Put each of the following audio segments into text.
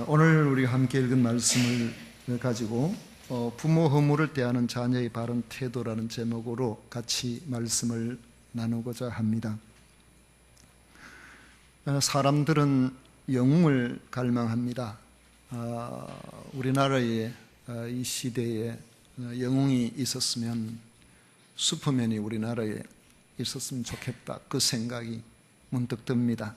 오늘 우리가 함께 읽은 말씀을 가지고 부모 허물을 대하는 자녀의 바른 태도라는 제목으로 같이 말씀을 나누고자 합니다. 사람들은 영웅을 갈망합니다. 우리나라의 이 시대에 영웅이 있었으면, 슈퍼맨이 우리나라에 있었으면 좋겠다, 그 생각이 문득 듭니다.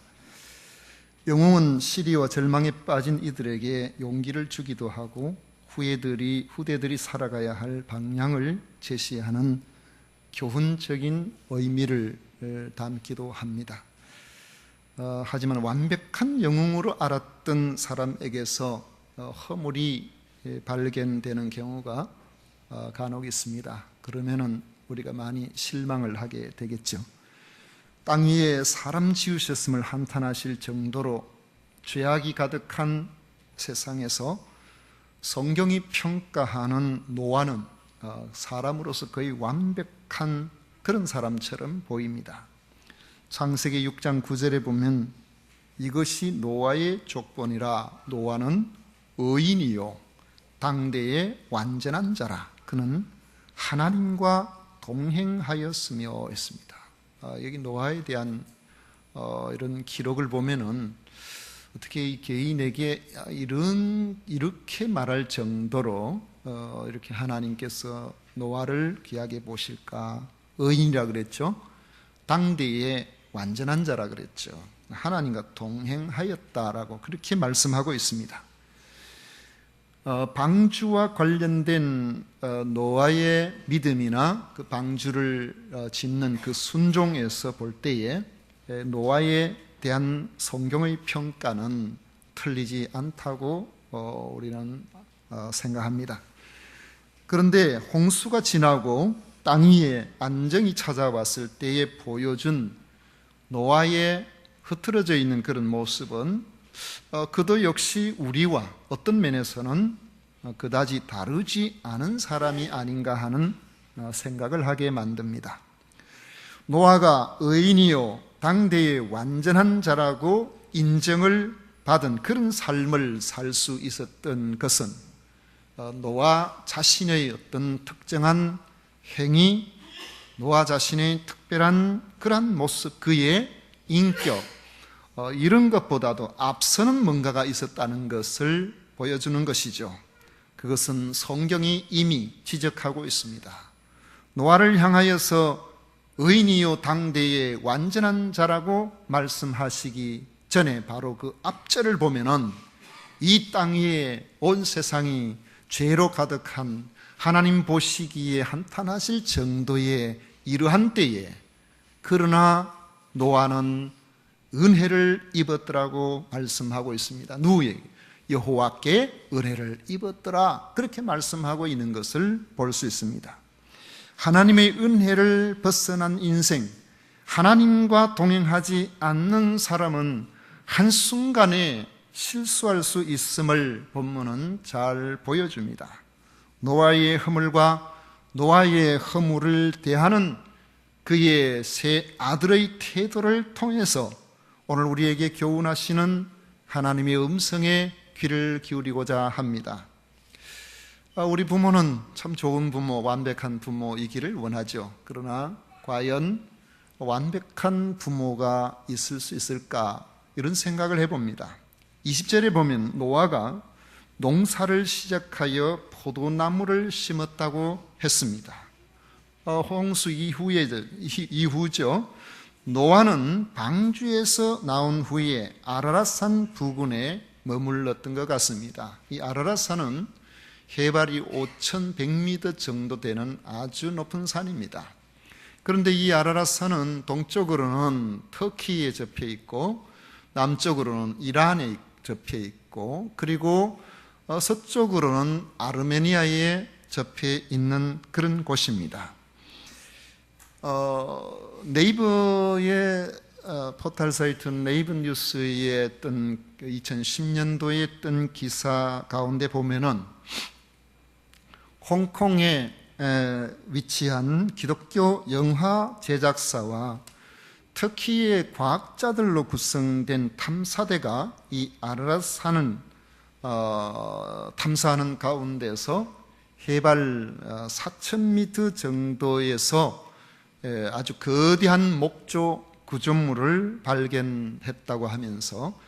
영웅은 시리와 절망에 빠진 이들에게 용기를 주기도 하고 후대들이 살아가야 할 방향을 제시하는 교훈적인 의미를 담기도 합니다. 하지만 완벽한 영웅으로 알았던 사람에게서 허물이 발견되는 경우가 간혹 있습니다. 그러면은 우리가 많이 실망을 하게 되겠죠. 땅 위에 사람 지으셨음을 한탄하실 정도로 죄악이 가득한 세상에서 성경이 평가하는 노아는 사람으로서 거의 완벽한 그런 사람처럼 보입니다. 창세기 6장 9절에 보면 이것이 노아의 족본이라. 노아는 의인이요 당대의 완전한 자라. 그는 하나님과 동행하였으며 했습니다. 여기 노아에 대한 이런 기록을 보면은 어떻게 이 개인에게 이렇게 말할 정도로 이렇게 하나님께서 노아를 귀하게 보실까? 의인이라 그랬죠. 당대의 완전한 자라 그랬죠. 하나님과 동행하였다라고 그렇게 말씀하고 있습니다. 방주와 관련된 노아의 믿음이나 그 방주를 짓는 그 순종에서 볼 때에 노아에 대한 성경의 평가는 틀리지 않다고 우리는 생각합니다. 그런데 홍수가 지나고 땅 위에 안정이 찾아왔을 때에 보여준 노아의 흐트러져 있는 그런 모습은 그도 역시 우리와 어떤 면에서는 그다지 다르지 않은 사람이 아닌가 하는 생각을 하게 만듭니다. 노아가 의인이요 당대의 완전한 자라고 인정을 받은 그런 삶을 살 수 있었던 것은 노아 자신의 어떤 특정한 행위, 노아 자신의 특별한 그런 모습, 그의 인격, 이런 것보다도 앞서는 뭔가가 있었다는 것을 보여주는 것이죠. 그것은 성경이 이미 지적하고 있습니다. 노아를 향하여서 의인이요 당대의 완전한 자라고 말씀하시기 전에 바로 그 앞절을 보면은 이 땅 위에 온 세상이 죄로 가득한, 하나님 보시기에 한탄하실 정도의 이러한 때에 그러나 노아는 은혜를 입었더라고 말씀하고 있습니다. 누구에게? 여호와께 은혜를 입었더라, 그렇게 말씀하고 있는 것을 볼 수 있습니다. 하나님의 은혜를 벗어난 인생, 하나님과 동행하지 않는 사람은 한순간에 실수할 수 있음을 본문은 잘 보여줍니다. 노아의 허물과 노아의 허물을 대하는 그의 세 아들의 태도를 통해서 오늘 우리에게 교훈하시는 하나님의 음성에 귀를 기울이고자 합니다. 우리 부모는 참 좋은 부모, 완벽한 부모이기를 원하죠. 그러나 과연 완벽한 부모가 있을 수 있을까? 이런 생각을 해봅니다. 20절에 보면 노아가 농사를 시작하여 포도나무를 심었다고 했습니다. 홍수 이후죠. 노아는 방주에서 나온 후에 아라랏산 부근에 머물렀던 것 같습니다. 이 아라랏산은 해발이 5,100m 정도 되는 아주 높은 산입니다. 그런데 이 아라랏산은 동쪽으로는 터키에 접해 있고 남쪽으로는 이란에 접해 있고 그리고 서쪽으로는 아르메니아에 접해 있는 그런 곳입니다. 네이버의 포털 사이트 네이버 뉴스의 어떤 2010년도에 했던 기사 가운데 보면은 홍콩에 위치한 기독교 영화 제작사와 터키의 과학자들로 구성된 탐사대가 이 아라랏산을 탐사하는 가운데서 해발 4,000m 정도에서 아주 거대한 목조 구조물을 발견했다고 하면서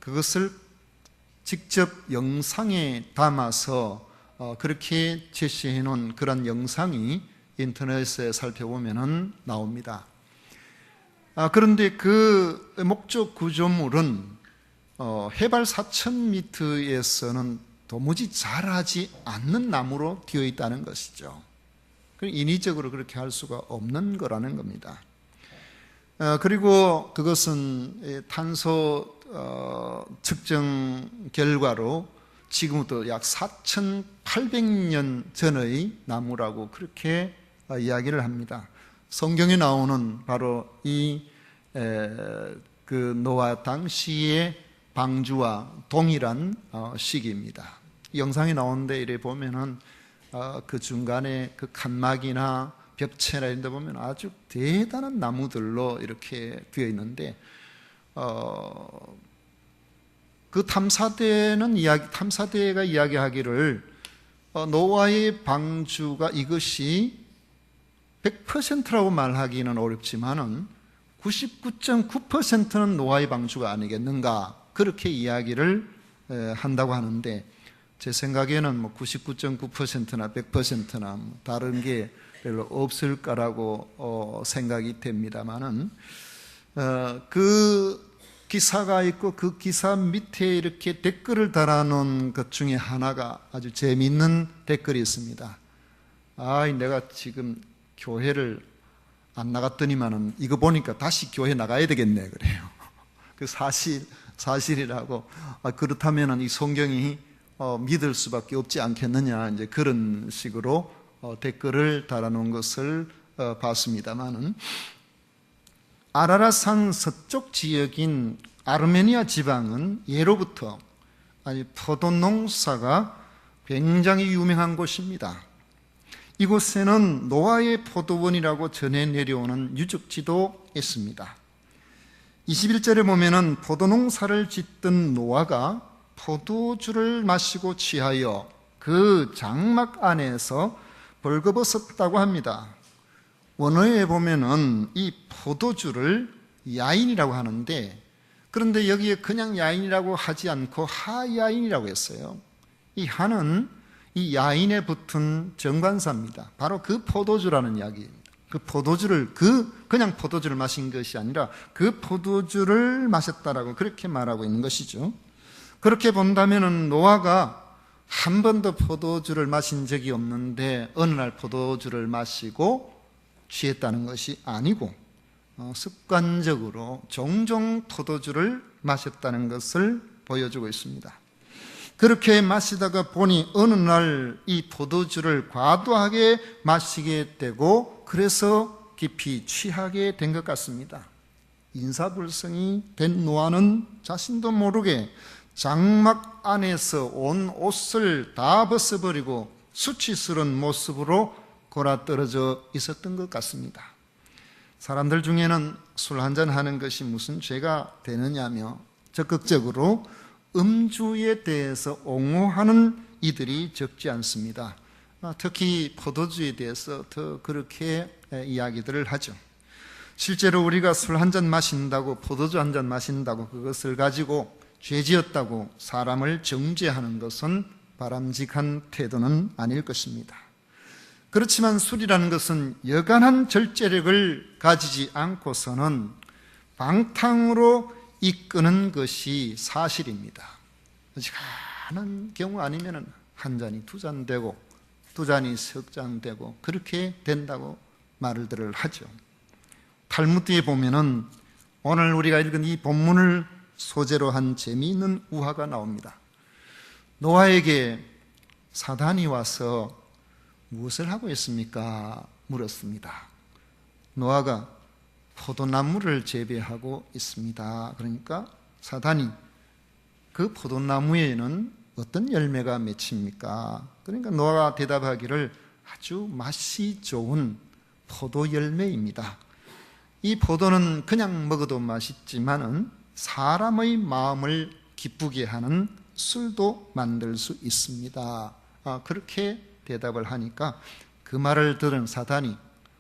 그것을 직접 영상에 담아서 그렇게 제시해 놓은 그런 영상이 인터넷에 살펴보면 나옵니다. 그런데 그 목조 구조물은 해발 4,000m에서는 도무지 자라지 않는 나무로 되어 있다는 것이죠. 인위적으로 그렇게 할 수가 없는 거라는 겁니다. 그리고 그것은 탄소 측정 결과로 지금부터 약 4,800년 전의 나무라고 그렇게 이야기를 합니다. 성경에 나오는 바로 그 노아 당시의 방주와 동일한 시기입니다. 영상이 나오는데 이래 보면은 그 중간에 그 칸막이나 벽체나 이런 데 보면 아주 대단한 나무들로 이렇게 되어 있는데 그 탐사대가 이야기하기를 노아의 방주가 이것이 100%라고 말하기는 어렵지만은 99.9%는 노아의 방주가 아니겠는가 그렇게 이야기를 한다고 하는데 제 생각에는 뭐 99.9%나 100%나 다른 게 별로 없을까라고 생각이 됩니다만은 그 기사가 있고 그 기사 밑에 이렇게 댓글을 달아놓은 것 중에 하나가 아주 재미있는 댓글이 있습니다. 내가 지금 교회를 안 나갔더니만은 이거 보니까 다시 교회 나가야 되겠네 그래요. 그 사실이라고. 그렇다면은 이 성경이 믿을 수밖에 없지 않겠느냐 이제 그런 식으로 댓글을 달아놓은 것을 봤습니다만은 아라라산 서쪽 지역인 아르메니아 지방은 예로부터 포도 농사가 굉장히 유명한 곳입니다. 이곳에는 노아의 포도원이라고 전해 내려오는 유적지도 있습니다. 21절에 보면은 포도 농사를 짓던 노아가 포도주를 마시고 취하여 그 장막 안에서 벌거벗었다고 합니다. 원어에 보면은 이 포도주를 야인이라고 하는데 그런데 여기에 그냥 야인이라고 하지 않고 하야인이라고 했어요. 이 하는 이 야인에 붙은 정관사입니다. 바로 그 포도주라는 이야기입니다. 그 포도주를 그냥 포도주를 마신 것이 아니라 그 포도주를 마셨다라고 그렇게 말하고 있는 것이죠. 그렇게 본다면은 노아가 한 번도 포도주를 마신 적이 없는데 어느 날 포도주를 마시고 취했다는 것이 아니고 습관적으로 종종 포도주를 마셨다는 것을 보여주고 있습니다. 그렇게 마시다가 보니 어느 날 이 포도주를 과도하게 마시게 되고 그래서 깊이 취하게 된 것 같습니다. 인사불성이 된 노아는 자신도 모르게 장막 안에서 온 옷을 다 벗어버리고 수치스러운 모습으로 골아떨어져 있었던 것 같습니다. 사람들 중에는 술 한잔 하는 것이 무슨 죄가 되느냐며 적극적으로 음주에 대해서 옹호하는 이들이 적지 않습니다. 특히 포도주에 대해서 더 그렇게 이야기들을 하죠. 실제로 우리가 술 한잔 마신다고 포도주 한잔 마신다고 그것을 가지고 죄지었다고 사람을 정죄하는 것은 바람직한 태도는 아닐 것입니다. 그렇지만 술이라는 것은 여간한 절제력을 가지지 않고서는 방탕으로 이끄는 것이 사실입니다. 어지간한 경우 아니면 한 잔이 두 잔 되고 두 잔이 석 잔 되고 그렇게 된다고 말들을 하죠. 탈무드에 보면은 오늘 우리가 읽은 이 본문을 소재로 한 재미있는 우화가 나옵니다. 노아에게 사단이 와서 무엇을 하고 있습니까? 물었습니다. 노아가 포도나무를 재배하고 있습니다. 그러니까 사단이 그 포도나무에는 어떤 열매가 맺힙니까? 그러니까 노아가 대답하기를 아주 맛이 좋은 포도 열매입니다. 이 포도는 그냥 먹어도 맛있지만은 사람의 마음을 기쁘게 하는 술도 만들 수 있습니다. 그렇게 대답을 하니까 그 말을 들은 사단이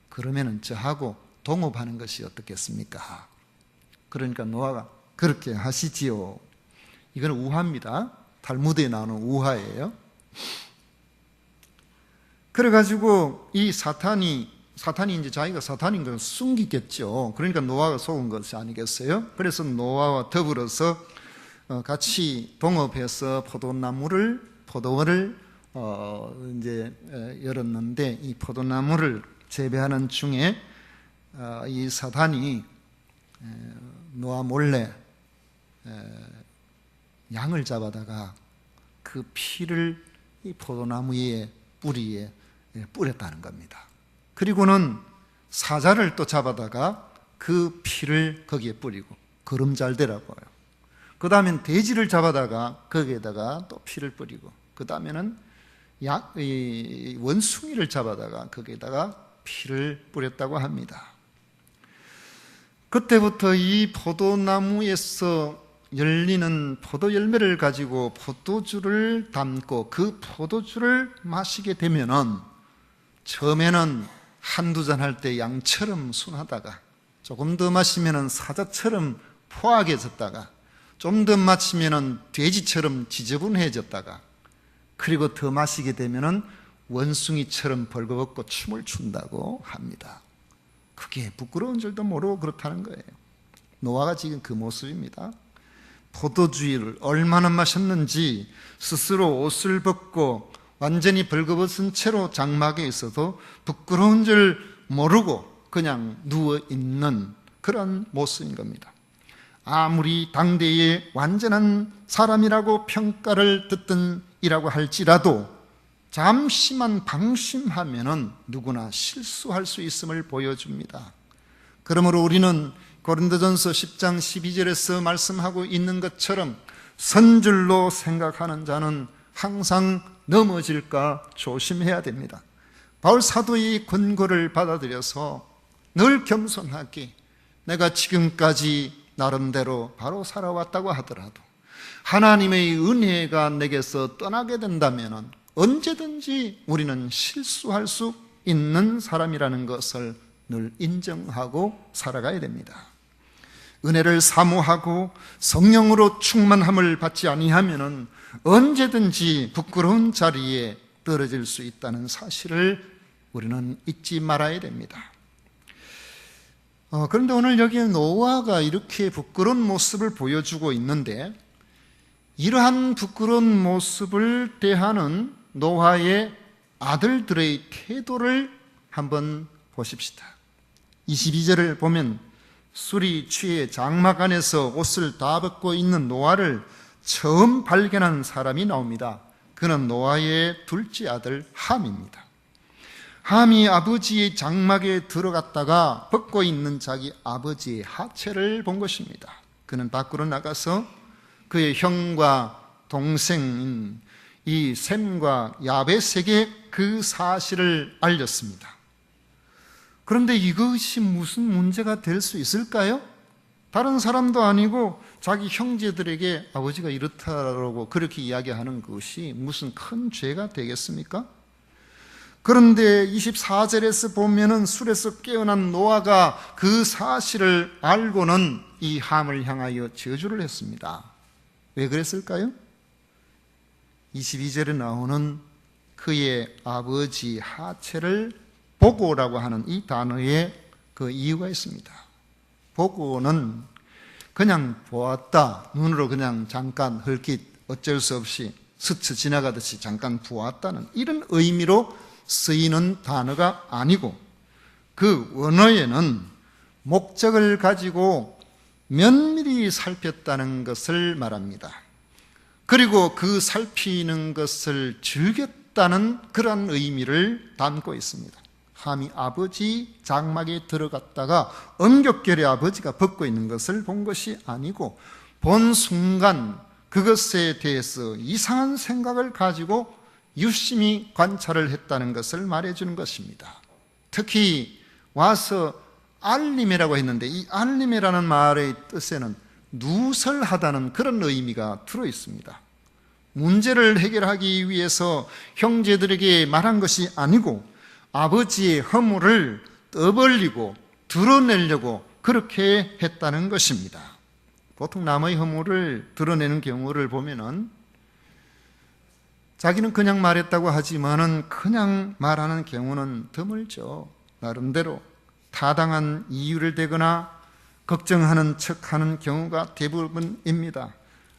그러면은 저하고 동업하는 것이 어떻겠습니까? 그러니까 노아가 그렇게 하시지요. 이건 우화입니다. 탈무드에 나오는 우화예요. 그래가지고 이 사탄이 이제 자기가 사탄인 걸 숨기겠죠. 그러니까 노아가 속은 것이 아니겠어요? 그래서 노아와 더불어서 같이 동업해서 포도원을 이제 열었는데, 이 포도나무를 재배하는 중에 이 사탄이 노아 몰래 양을 잡아다가 그 피를 이 포도나무의 뿌리에 뿌렸다는 겁니다. 그리고는 사자를 또 잡아다가 그 피를 거기에 뿌리고 거름잘 되라고 해요. 그 다음엔 돼지를 잡아다가 거기에다가 또 피를 뿌리고, 그 다음에는 원숭이를 잡아다가 거기에다가 피를 뿌렸다고 합니다. 그때부터 이 포도나무에서 열리는 포도 열매를 가지고 포도주를 담고 그 포도주를 마시게 되면은, 처음에는 한두 잔 할 때 양처럼 순하다가 조금 더 마시면은 사자처럼 포악해졌다가 좀 더 마시면은 돼지처럼 지저분해졌다가, 그리고 더 마시게 되면은 원숭이처럼 벌거벗고 춤을 춘다고 합니다. 그게 부끄러운 줄도 모르고 그렇다는 거예요. 노아가 지금 그 모습입니다. 포도주를 얼마나 마셨는지 스스로 옷을 벗고 완전히 벌거벗은 채로 장막에 있어도 부끄러운 줄 모르고 그냥 누워있는 그런 모습인 겁니다. 아무리 당대의 완전한 사람이라고 평가를 듣던 이라고 할지라도 잠시만 방심하면은 누구나 실수할 수 있음을 보여줍니다. 그러므로 우리는 고린도전서 10장 12절에서 말씀하고 있는 것처럼 선줄로 생각하는 자는 항상 넘어질까 조심해야 됩니다. 바울 사도의 권고를 받아들여서 늘 겸손하게, 내가 지금까지 나름대로 바로 살아왔다고 하더라도 하나님의 은혜가 내게서 떠나게 된다면 언제든지 우리는 실수할 수 있는 사람이라는 것을 늘 인정하고 살아가야 됩니다. 은혜를 사모하고 성령으로 충만함을 받지 아니하면 언제든지 부끄러운 자리에 떨어질 수 있다는 사실을 우리는 잊지 말아야 됩니다. 그런데 오늘 여기에 노아가 이렇게 부끄러운 모습을 보여주고 있는데, 이러한 부끄러운 모습을 대하는 노아의 아들들의 태도를 한번 보십시다. 22절을 보면 술이 취해 장막 안에서 옷을 다 벗고 있는 노아를 처음 발견한 사람이 나옵니다. 그는 노아의 둘째 아들 함입니다. 함이 아버지의 장막에 들어갔다가 벗고 있는 자기 아버지의 하체를 본 것입니다. 그는 밖으로 나가서 그의 형과 동생인 이 셈과 야벳에게 그 사실을 알렸습니다. 그런데 이것이 무슨 문제가 될 수 있을까요? 다른 사람도 아니고 자기 형제들에게 아버지가 이렇다라고 그렇게 이야기하는 것이 무슨 큰 죄가 되겠습니까? 그런데 24절에서 보면은 술에서 깨어난 노아가 그 사실을 알고는 이 함을 향하여 저주를 했습니다. 왜 그랬을까요? 22절에 나오는 그의 아버지 하체를 보고라고 하는 이 단어에 그 이유가 있습니다. 보고는 그냥 보았다, 눈으로 그냥 잠깐 헐깃 어쩔 수 없이 스쳐 지나가듯이 잠깐 보았다는 이런 의미로 쓰이는 단어가 아니고, 그 원어에는 목적을 가지고 면밀히 살폈다는 것을 말합니다. 그리고 그 살피는 것을 즐겼다는 그런 의미를 담고 있습니다. 함이 아버지 장막에 들어갔다가 엄격결에 아버지가 벗고 있는 것을 본 것이 아니고, 본 순간 그것에 대해서 이상한 생각을 가지고 유심히 관찰을 했다는 것을 말해주는 것입니다. 특히 와서 알림이라고 했는데, 이 알림이라는 말의 뜻에는 누설하다는 그런 의미가 들어 있습니다. 문제를 해결하기 위해서 형제들에게 말한 것이 아니고 아버지의 허물을 떠벌리고 드러내려고 그렇게 했다는 것입니다. 보통 남의 허물을 드러내는 경우를 보면은 자기는 그냥 말했다고 하지만은 그냥 말하는 경우는 드물죠. 나름대로 타당한 이유를 대거나 걱정하는 척하는 경우가 대부분입니다.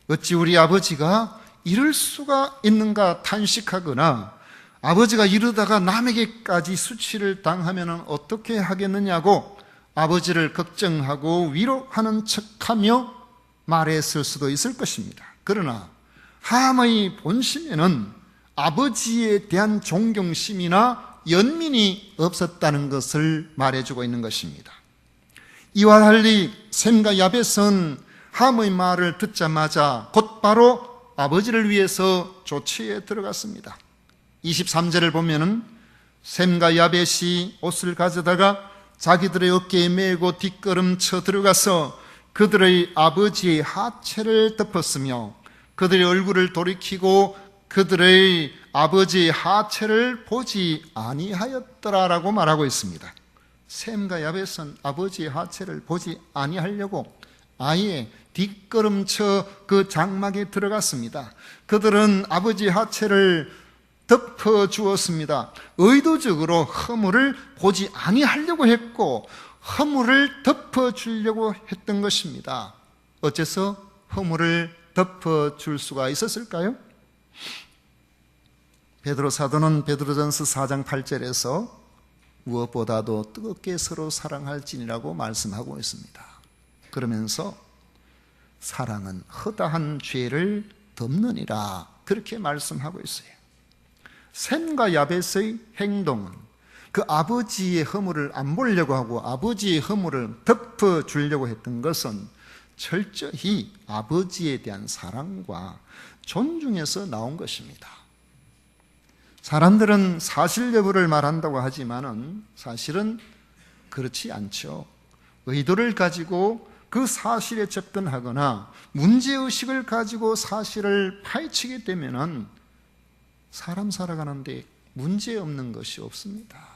어찌 우리 아버지가 이럴 수가 있는가 탄식하거나 아버지가 이러다가 남에게까지 수치를 당하면 어떻게 하겠느냐고 아버지를 걱정하고 위로하는 척하며 말했을 수도 있을 것입니다. 그러나 함의 본심에는 아버지에 대한 존경심이나 연민이 없었다는 것을 말해주고 있는 것입니다. 이와 달리 셈과 야벳은 함의 말을 듣자마자 곧바로 아버지를 위해서 조치에 들어갔습니다. 23절을 보면은 셈과 야벳이 옷을 가져다가 자기들의 어깨에 메고 뒷걸음쳐 들어가서 그들의 아버지의 하체를 덮었으며 그들의 얼굴을 돌이키고 그들의 아버지의 하체를 보지 아니하였더라라고 말하고 있습니다. 셈과 야벳은 아버지의 하체를 보지 아니하려고 아예 뒷걸음쳐 그 장막에 들어갔습니다. 그들은 아버지의 하체를 덮어 주었습니다. 의도적으로 허물을 보지 아니하려고 했고 허물을 덮어 주려고 했던 것입니다. 어째서 허물을 덮어 줄 수가 있었을까요? 베드로 사도는 베드로전서 4장 8절에서 무엇보다도 뜨겁게 서로 사랑할지니라고 말씀하고 있습니다. 그러면서 사랑은 허다한 죄를 덮느니라 그렇게 말씀하고 있어요. 셈과 야벳의 행동은 그 아버지의 허물을 안 보려고 하고 아버지의 허물을 덮어주려고 했던 것은 철저히 아버지에 대한 사랑과 존중에서 나온 것입니다. 사람들은 사실 여부를 말한다고 하지만은 사실은 그렇지 않죠. 의도를 가지고 그 사실에 접근하거나 문제의식을 가지고 사실을 파헤치게 되면은 사람 살아가는데 문제없는 것이 없습니다.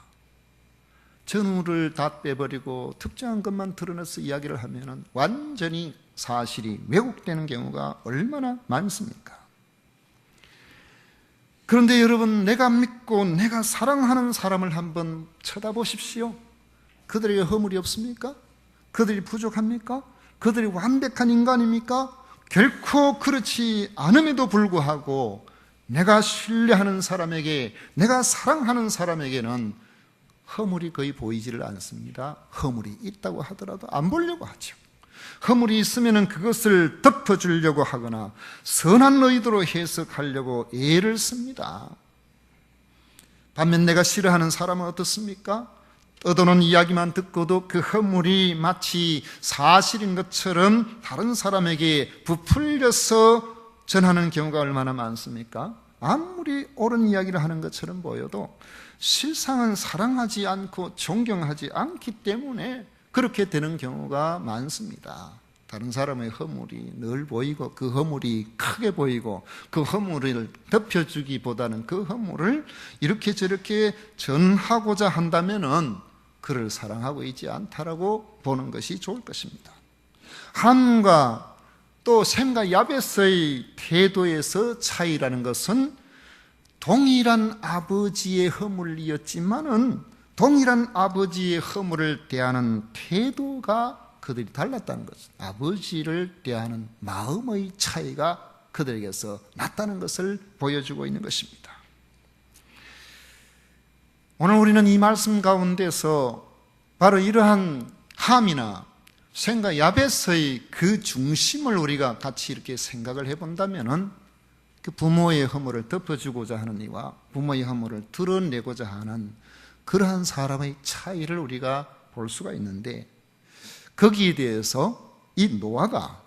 전후를 다 빼버리고 특정한 것만 드러내서 이야기를 하면은 완전히 사실이 왜곡되는 경우가 얼마나 많습니까? 그런데 여러분, 내가 믿고 내가 사랑하는 사람을 한번 쳐다보십시오. 그들에게 허물이 없습니까? 그들이 부족합니까? 그들이 완벽한 인간입니까? 결코 그렇지 않음에도 불구하고 내가 신뢰하는 사람에게, 내가 사랑하는 사람에게는 허물이 거의 보이지를 않습니다. 허물이 있다고 하더라도 안 보려고 하죠. 허물이 있으면 그것을 덮어주려고 하거나 선한 의도로 해석하려고 애를 씁니다. 반면 내가 싫어하는 사람은 어떻습니까? 떠도는 이야기만 듣고도 그 허물이 마치 사실인 것처럼 다른 사람에게 부풀려서 전하는 경우가 얼마나 많습니까? 아무리 옳은 이야기를 하는 것처럼 보여도 실상은 사랑하지 않고 존경하지 않기 때문에 그렇게 되는 경우가 많습니다. 다른 사람의 허물이 늘 보이고 그 허물이 크게 보이고 그 허물을 덮여주기보다는 그 허물을 이렇게 저렇게 전하고자 한다면은 그를 사랑하고 있지 않다라고 보는 것이 좋을 것입니다. 함과 또 셈과 야벳의 태도에서 차이라는 것은 동일한 아버지의 허물이었지만은 동일한 아버지의 허물을 대하는 태도가 그들이 달랐다는 것은 아버지를 대하는 마음의 차이가 그들에게서 났다는 것을 보여주고 있는 것입니다. 오늘 우리는 이 말씀 가운데서 바로 이러한 함이나 셈과 야벳의 그 중심을 우리가 같이 이렇게 생각을 해본다면은 그 부모의 허물을 덮어주고자 하는 이와 부모의 허물을 드러내고자 하는 그러한 사람의 차이를 우리가 볼 수가 있는데, 거기에 대해서 이 노아가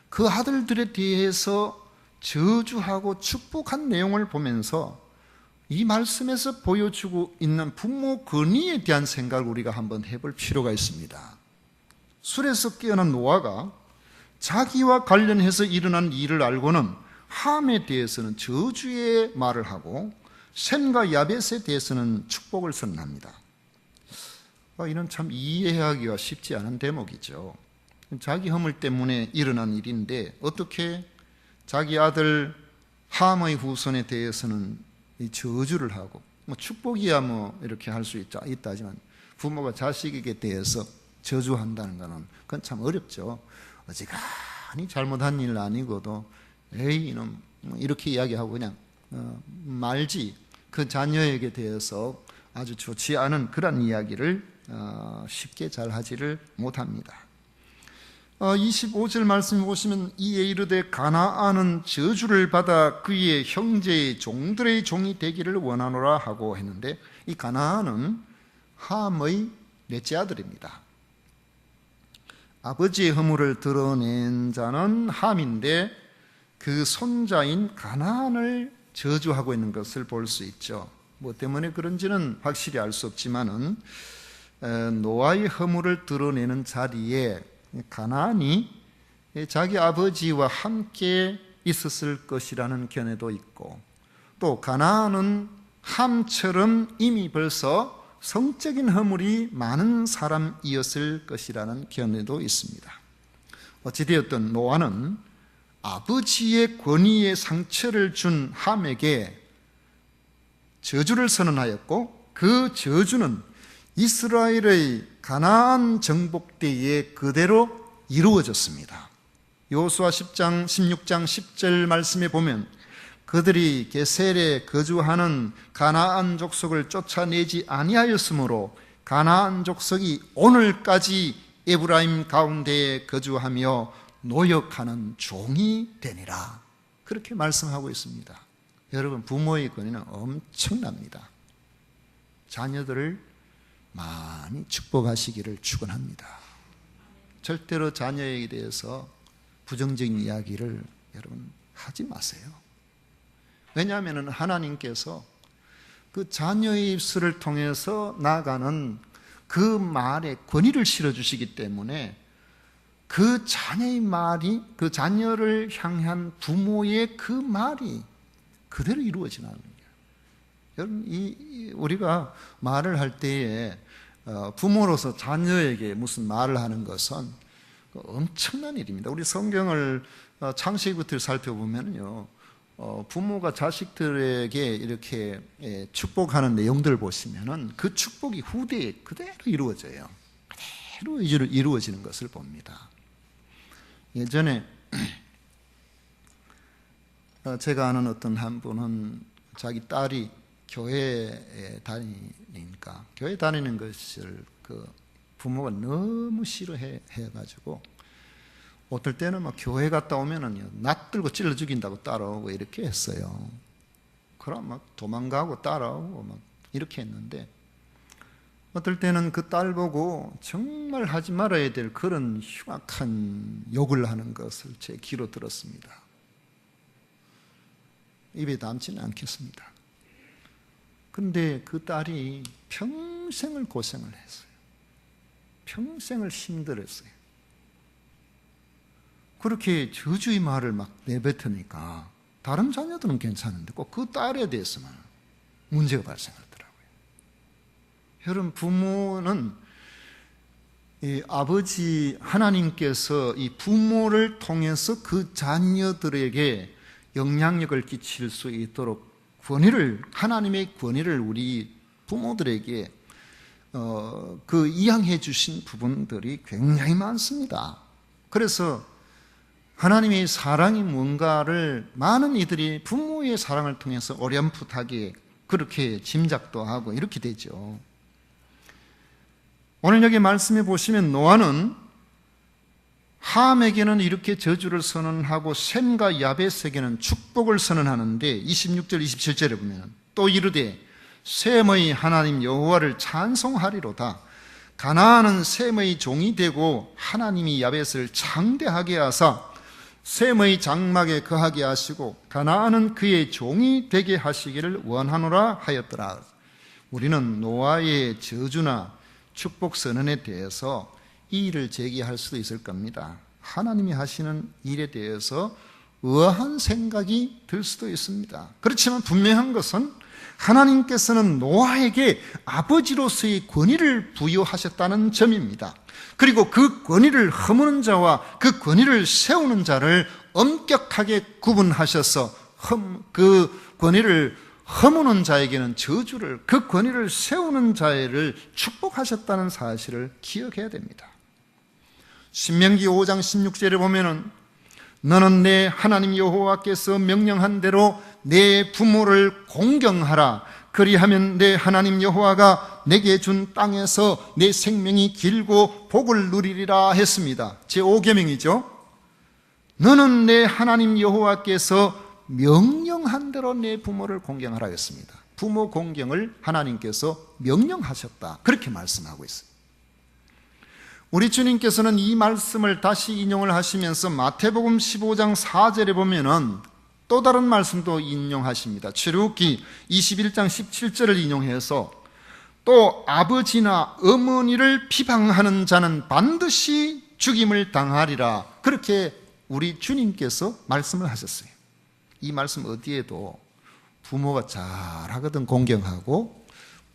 그 아들들에 대해서 저주하고 축복한 내용을 보면서 이 말씀에서 보여주고 있는 부모 권위에 대한 생각을 우리가 한번 해볼 필요가 있습니다. 술에서 깨어난 노아가 자기와 관련해서 일어난 일을 알고는 함에 대해서는 저주의 말을 하고 셈과 야벳에 대해서는 축복을 선언합니다. 이는 참 이해하기가 쉽지 않은 대목이죠. 자기 허물 때문에 일어난 일인데 어떻게 자기 아들 함의 후손에 대해서는 저주를 하고, 축복이야 이렇게 할 수 있다지만 부모가 자식에게 대해서 저주한다는 것은 그건 참 어렵죠. 어지간히 잘못한 일 아니고도 에이 이놈 이렇게 이야기하고 그냥 말지, 그 자녀에게 대해서 아주 좋지 않은 그런 이야기를 쉽게 잘 하지를 못합니다. 25절 말씀에 보시면 이에 이르되 가나안은 저주를 받아 그의 형제의 종들의 종이 되기를 원하노라 하고 했는데, 이 가나안은 함의 넷째 아들입니다. 아버지의 허물을 드러낸 자는 함인데 그 손자인 가나안을 저주하고 있는 것을 볼 수 있죠. 뭐 때문에 그런지는 확실히 알 수 없지만은 노아의 허물을 드러내는 자리에 가나안이 자기 아버지와 함께 있었을 것이라는 견해도 있고, 또 가나안은 함처럼 이미 벌써 성적인 허물이 많은 사람이었을 것이라는 견해도 있습니다. 어찌되었든 노아는 아버지의 권위에 상처를 준 함에게 저주를 선언하였고, 그 저주는 이스라엘의 가나안 정복 때에 그대로 이루어졌습니다. 여호수아 10장 16장 10절 말씀에 보면 그들이 게셀에 거주하는 가나안 족속을 쫓아내지 아니하였으므로 가나안 족속이 오늘까지 에브라임 가운데에 거주하며 노역하는 종이 되니라, 그렇게 말씀하고 있습니다. 여러분, 부모의 권위는 엄청납니다. 자녀들을 많이 축복하시기를 축원합니다. 절대로 자녀에 대해서 부정적인 이야기를 여러분 하지 마세요. 왜냐하면 하나님께서 그 자녀의 입술을 통해서 나가는 그 말에 권위를 실어주시기 때문에 그 자녀의 말이, 그 자녀를 향한 부모의 그 말이 그대로 이루어지는 거예요. 여러분, 우리가 말을 할 때에 부모로서 자녀에게 무슨 말을 하는 것은 엄청난 일입니다. 우리 성경을 창세기부터 살펴보면요, 부모가 자식들에게 이렇게 축복하는 내용들을 보시면은 그 축복이 후대에 그대로 이루어져요. 그대로 이루어지는 것을 봅니다. 예전에 제가 아는 어떤 한 분은 자기 딸이 교회에 다니니까, 교회 다니는 것을 그 부모가 너무 싫어해가지고 어떨 때는 막 교회 갔다 오면은요, 낯들고 찔러 죽인다고 따라오고 이렇게 했어요. 그럼 막 도망가고 따라오고 막 이렇게 했는데, 어떨 때는 그 딸 보고 정말 하지 말아야 될 그런 흉악한 욕을 하는 것을 제 귀로 들었습니다. 입에 담지는 않겠습니다. 그런데 그 딸이 평생을 고생을 했어요. 평생을 힘들었어요. 그렇게 저주의 말을 막 내뱉으니까 다른 자녀들은 괜찮은데 꼭 그 딸에 대해서만 문제가 발생하더라고요. 여러분, 부모는 이 아버지 하나님께서 이 부모를 통해서 그 자녀들에게 영향력을 끼칠 수 있도록 하나님의 권위를 우리 부모들에게 그 이양해 주신 부분들이 굉장히 많습니다. 그래서 하나님의 사랑이 뭔가를 많은 이들이 부모의 사랑을 통해서 어렴풋하게 그렇게 짐작도 하고 이렇게 되죠. 오늘 여기 말씀해 보시면 노아는 함에게는 이렇게 저주를 선언하고 셈과 야벳에게는 축복을 선언하는데, 26절 27절에 보면 또 이르되 셈의 하나님 여호와를 찬송하리로다. 가나안은 셈의 종이 되고 하나님이 야벳을 창대하게 하사 셈의 장막에 거하게 하시고 가나안은 그의 종이 되게 하시기를 원하노라 하였더라. 우리는 노아의 저주나 축복 선언에 대해서 이 일을 제기할 수도 있을 겁니다. 하나님이 하시는 일에 대해서 의아한 생각이 들 수도 있습니다. 그렇지만 분명한 것은 하나님께서는 노아에게 아버지로서의 권위를 부여하셨다는 점입니다. 그리고 그 권위를 허무는 자와 그 권위를 세우는 자를 엄격하게 구분하셔서 그 권위를 허무는 자에게는 저주를, 그 권위를 세우는 자를 축복하셨다는 사실을 기억해야 됩니다. 신명기 5장 16절에 보면은 너는 내 하나님 여호와께서 명령한 대로 내 부모를 공경하라. 그리하면 내 하나님 여호와가 내게 준 땅에서 내 생명이 길고 복을 누리리라 했습니다. 제5계명이죠. 너는 내 하나님 여호와께서 명령한 대로 내 부모를 공경하라 했습니다. 부모 공경을 하나님께서 명령하셨다, 그렇게 말씀하고 있습니다. 우리 주님께서는 이 말씀을 다시 인용을 하시면서 마태복음 15장 4절에 보면은 또 다른 말씀도 인용하십니다. 출애굽기 21장 17절을 인용해서 또 아버지나 어머니를 비방하는 자는 반드시 죽임을 당하리라, 그렇게 우리 주님께서 말씀을 하셨어요. 이 말씀 어디에도 부모가 잘하거든 공경하고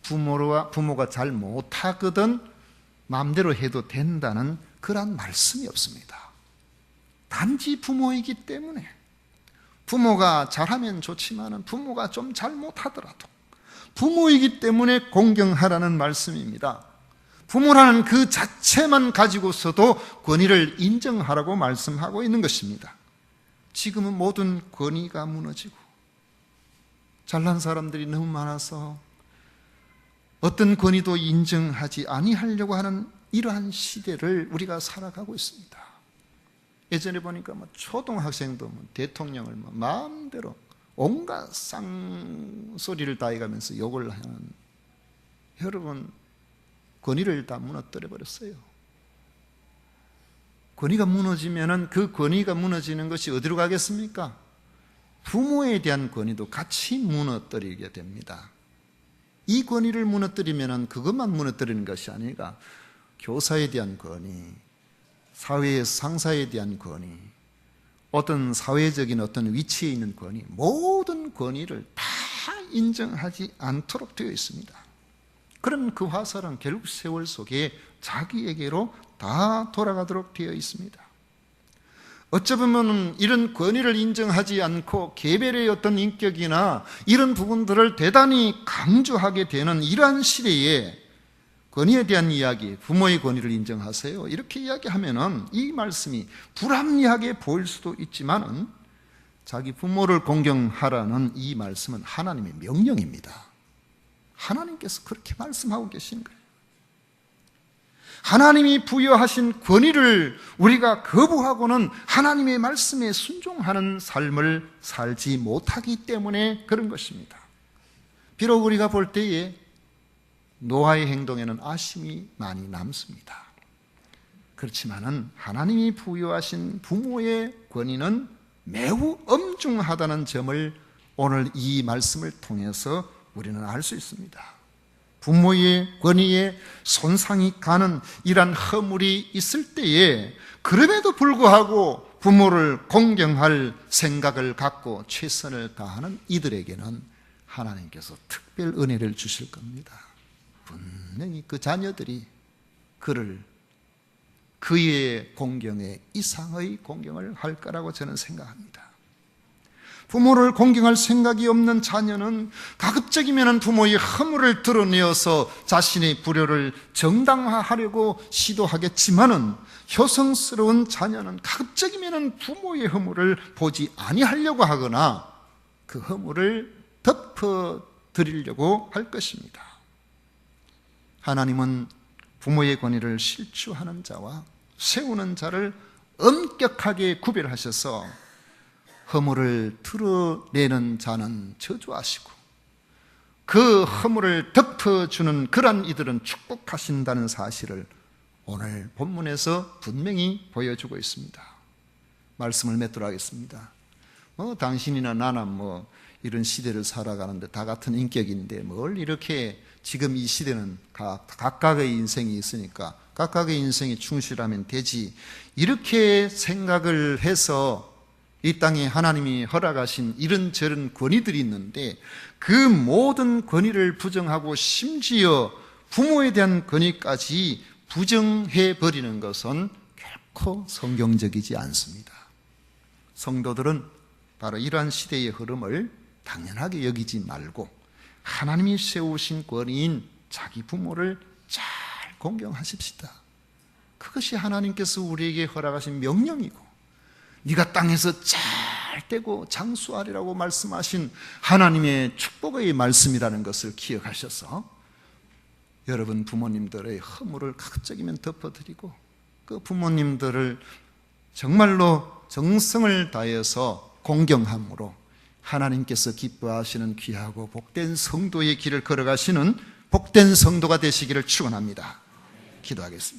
부모가 잘 못하거든 마음대로 해도 된다는 그런 말씀이 없습니다. 단지 부모이기 때문에, 부모가 잘하면 좋지만 부모가 좀 잘못하더라도 부모이기 때문에 공경하라는 말씀입니다. 부모라는 그 자체만 가지고서도 권위를 인정하라고 말씀하고 있는 것입니다. 지금은 모든 권위가 무너지고 잘난 사람들이 너무 많아서 어떤 권위도 인정하지 아니하려고 하는 이러한 시대를 우리가 살아가고 있습니다. 예전에 보니까 초등학생도 대통령을 마음대로 온갖 쌍소리를 다 해가면서 욕을 하는, 여러분, 권위를 다 무너뜨려 버렸어요. 권위가 무너지면은 그 권위가 무너지는 것이 어디로 가겠습니까? 부모에 대한 권위도 같이 무너뜨리게 됩니다. 이 권위를 무너뜨리면은 그것만 무너뜨리는 것이 아니라 교사에 대한 권위, 사회의 상사에 대한 권위, 어떤 사회적인 어떤 위치에 있는 권위, 모든 권위를 다 인정하지 않도록 되어 있습니다. 그럼 그 화살은 결국 세월 속에 자기에게로 다 돌아가도록 되어 있습니다. 어쩌면 이런 권위를 인정하지 않고 개별의 어떤 인격이나 이런 부분들을 대단히 강조하게 되는 이러한 시대에 권위에 대한 이야기, 부모의 권위를 인정하세요, 이렇게 이야기하면은 이 말씀이 불합리하게 보일 수도 있지만은 자기 부모를 공경하라는 이 말씀은 하나님의 명령입니다. 하나님께서 그렇게 말씀하고 계신 거예요. 하나님이 부여하신 권위를 우리가 거부하고는 하나님의 말씀에 순종하는 삶을 살지 못하기 때문에 그런 것입니다. 비록 우리가 볼 때에 노아의 행동에는 아쉬움이 많이 남습니다. 그렇지만은 하나님이 부여하신 부모의 권위는 매우 엄중하다는 점을 오늘 이 말씀을 통해서 우리는 알 수 있습니다. 부모의 권위에 손상이 가는 이러한 허물이 있을 때에 그럼에도 불구하고 부모를 공경할 생각을 갖고 최선을 다하는 이들에게는 하나님께서 특별 은혜를 주실 겁니다. 분명히 그 자녀들이 그의 공경에 이상의 공경을 할 거라고 저는 생각합니다. 부모를 공경할 생각이 없는 자녀는 가급적이면 부모의 허물을 드러내어서 자신의 불효를 정당화하려고 시도하겠지만은 효성스러운 자녀는 가급적이면 부모의 허물을 보지 아니하려고 하거나 그 허물을 덮어드리려고 할 것입니다. 하나님은 부모의 권위를 실추하는 자와 세우는 자를 엄격하게 구별하셔서 허물을 드러내는 자는 저주하시고 그 허물을 덮어주는 그런 이들은 축복하신다는 사실을 오늘 본문에서 분명히 보여주고 있습니다. 말씀을 맺도록 하겠습니다. 당신이나 나나 이런 시대를 살아가는데 다 같은 인격인데 뭘 이렇게, 지금 이 시대는 각각의 인생이 있으니까 각각의 인생에 충실하면 되지, 이렇게 생각을 해서 이 땅에 하나님이 허락하신 이런저런 권위들이 있는데 그 모든 권위를 부정하고 심지어 부모에 대한 권위까지 부정해 버리는 것은 결코 성경적이지 않습니다. 성도들은 바로 이러한 시대의 흐름을 당연하게 여기지 말고 하나님이 세우신 권위인 자기 부모를 잘 공경하십시다. 그것이 하나님께서 우리에게 허락하신 명령이고 네가 땅에서 잘 되고 장수하리라고 말씀하신 하나님의 축복의 말씀이라는 것을 기억하셔서 여러분 부모님들의 허물을 가급적이면 덮어드리고 그 부모님들을 정말로 정성을 다해서 공경함으로 하나님께서 기뻐하시는 귀하고 복된 성도의 길을 걸어가시는 복된 성도가 되시기를 축원합니다. 기도하겠습니다.